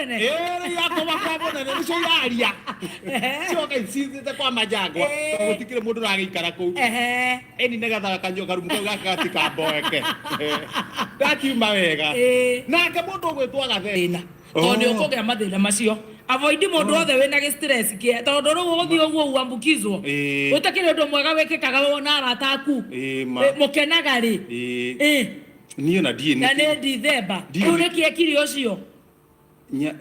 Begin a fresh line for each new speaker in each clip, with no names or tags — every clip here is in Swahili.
munene
yako makwa munene nicio yaria cionga icithite kwa majagwa gutikire mundu ragikara kuu eni negathaga kanyo karumu kau gakatika mboeke ndakiuma wega nake mundu gwitwa gathina
tondu ukugea mathina macio avoid mundu othe wina gi stress kie tondu ru guthi uguo uambukizwo utakire undu mwega wekekaga wona arata aku mukenaga ri
niyo na die
na ne December urikie kiri ucio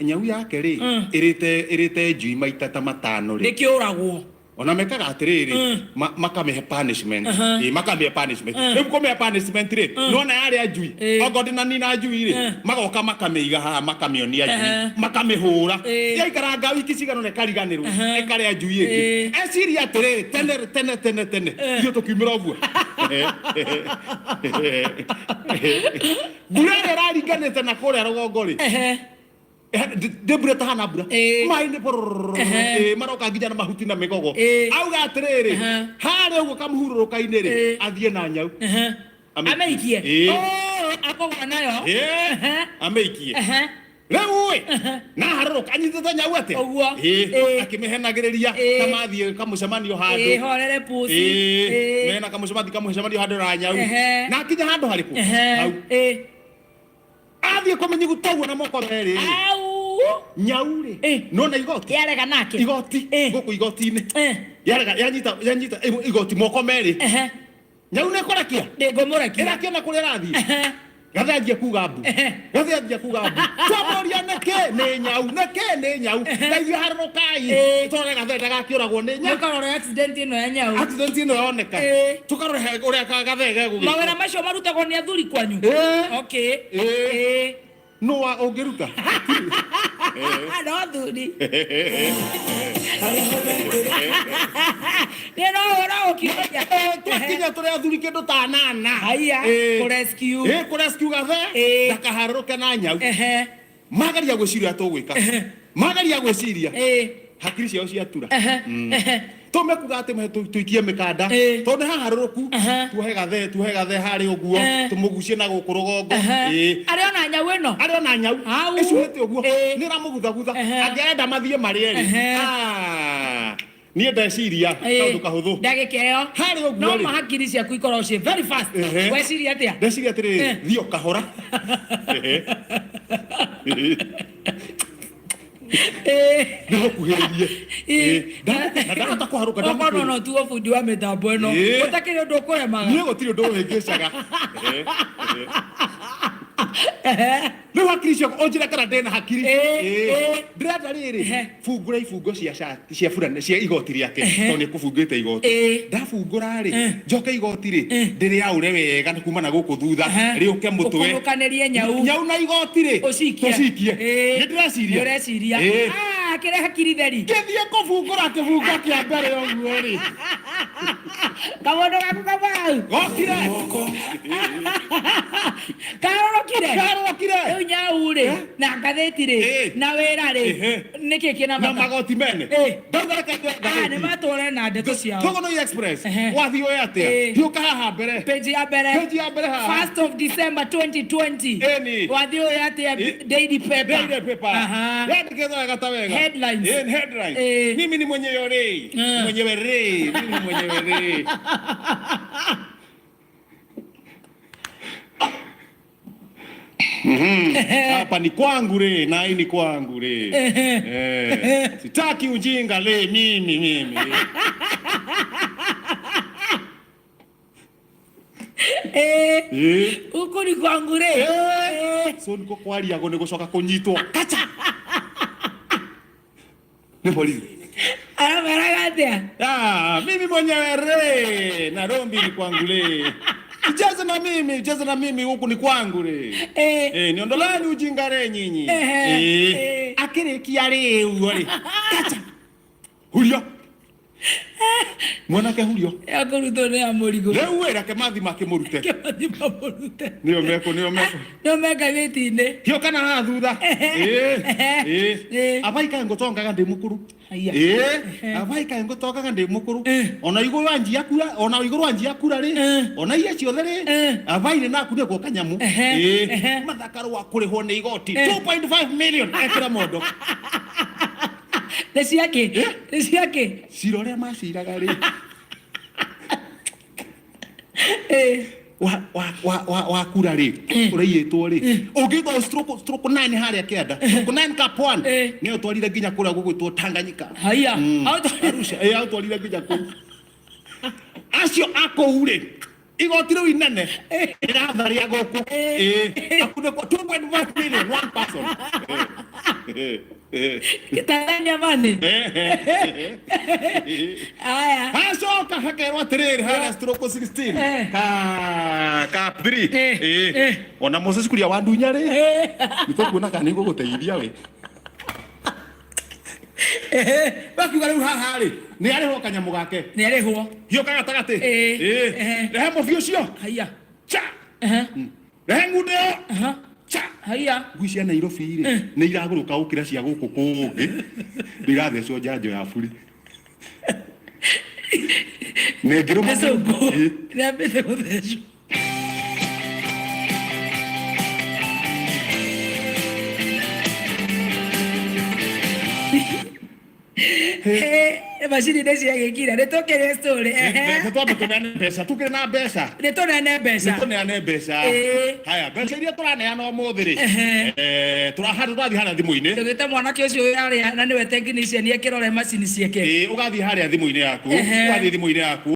nyau yake ri irite njui maita ta matano ri
nikiuragwo
ona mekaga atiriri makame punishment makame punishment emkome punishment ri nona yari ajui ogodi na nina ajui ri magoka makameiga ha makamionia ajui makamehura yaikaranga wiki cigano ne kariganirwo ekare ajui ri esiria atiriri tene iyo tukimira oguo burere rariganete na kuria rugongo ri debure tahana bura maine por maroka ngija na mahuti na migogo auga atiriri hare ugo kamhururuka-ini ri athie na nyau
ameikie akogwa nayo
ameikie Lewe na haruruka anyitete nyau ate akimehenagiriria kamathie kamucemanio handu
horere pusi
mena kamucemanio handu ra nyau na akinya handu hariku au athie komenyi gutagwo na moko meri nyau ri nona igoti
yarega nake
igoti guku igoti-ini yarega yanyita igoti moko meri nyau ne korakia
ndingomurakia
irakiona kuria rathi gathanjia kuga mbu twamoria neke ni nyau ndaithia harurukai tore gathenda gakiuragwo ni nyau
tukarore accident ino ya nyau
yoneka tukarore uria gathega gugi
mawira macio marutagwo ni athuri kwanyu okay
no ungiruta
no thuri ni no ora ukioja
twakinya turi athuri kindu ta nana
haya kurescue
gathe ndakaharuruke na nyau magaria gwiciria tugwika magaria gwiciria hakiri ciao ciatura tumekuga ati tuikie mikanda tondu haharuruku tuhe gathe hari uguo tumugucie na guku rugongo
ari ona nyau ino
ari ona nyau icurite uguo ni ramugutha angenda mathie marieri nie ndeciria kaundu kahuthu
ndagikeo
hari uguo
no mahakiri ciaku ikorwo cie very fast weciria atia
ndeciria atiri thio kahora ndakuhiririe ndahota kuharuka
no tu ofundi wa mitambo ino utakire undu ukuremaga
nie gutiri undu wingicaga riu hakiri ciaku unjire kana ndina hakiri ndirenda riri fungura ibungo cia burana cia igoti riake tondu nikubungite igoti ndafungura ri njoke igoti ri ndiri aure wega kuma na guku thutha riuke mutwe
ukukanirie nyau
na igoti ri tucikie
ndireciria kire hakiri theri
ngithie kubungura kibungo kia mbere uguo ri
kawondo gaku kabau
gokire
karorokire nyau ri na ngatheti ri na wira ri niki kina
na magoti mene
ni matore na ndeto ciao
Togono Express wathi oya ate hiuka haha mbere
page ya mbere
haha
1st of December 2020 wathi oya ate daily paper
yandikethwa gatawega headlines mimi ni mwenyewe ri hapa ni kwangu re na hii ni kwangu re sitaki ujinga le mimi
uko ni kwangu re
so niko kwaria go nigucoka kunyitwo kacha ni polisi
aramaragatia
mimi mwenyewe re na rombi ni kwangu le Cheza na mimi huku ni kwangu re. Niondolani ujinga re nyinyi. Akirikia re uyo re. Kacha. Huyo. mwanake hurio
akuruto ni amurigo
rĩu wĩra Kĩmathi makĩmũrute nĩo meko
nĩo meka gĩtinde
hiyo kana na thutha abaika ngotongaga ndĩ mũkũrũ abaika ngotongaga ndĩ mũkũrũ ona igũrũ anjia kura ona igũrũ anjia kura rĩ ona iria ciothe rĩ abaine na kuria kwa kanyamu mathakaro wa kũrĩhwo nĩ igoti 2.5 million ekĩra mondo Nesiake cirore maciraga rĩ wa kura rĩ ũraiyĩtwo rĩ ũngĩtwo stroke 9 harĩa kĩanda stroke 9 cap 1 nĩ ũtwarire nginya kũrĩa gũgwĩtwo Tanganyika
haya
ũtwarire nginya kũu acio akũu rĩ igoti rĩu inene ĩratharia gũkũ akunĩkwo 2.5 million one person
Tanzania mani aya
hacoka hakerwo atĩrĩrĩ harĩa stroke 16 ka 3 ona Moses kuria wa ndunya rĩ nĩtũkuona kana nĩgũgũteithia we bakiuga rĩu haha rĩ nĩ arĩhwo kanyamũ gake
nĩ arĩhwo
hiyo gatagatĩ rehe mũbiũ ũcio
haya
cha rehe ngundi ĩyo cha
haya
ngui cia Nairobi rĩ nĩ iragũrũka gũkĩra cia gũkũ kũngĩ ndĩgathecwo njanjo ya buri nĩ ngĩrũma
nĩ ambĩte gũthecwo macini nĩ ciagĩkira nĩ tũkĩrĩ story
nĩtwambe mbeca tukĩrĩ na mbeca
nĩtũneane mbeca
haya mbeca iria tũraneana ũmũthĩ rĩ tũrathiĩ harĩa thimũ-inĩ
tũgĩte mwanake ũcio arĩa na nĩwe technician ekĩrore macini ciake
ũgathiĩ harĩa thimũ-inĩ yaku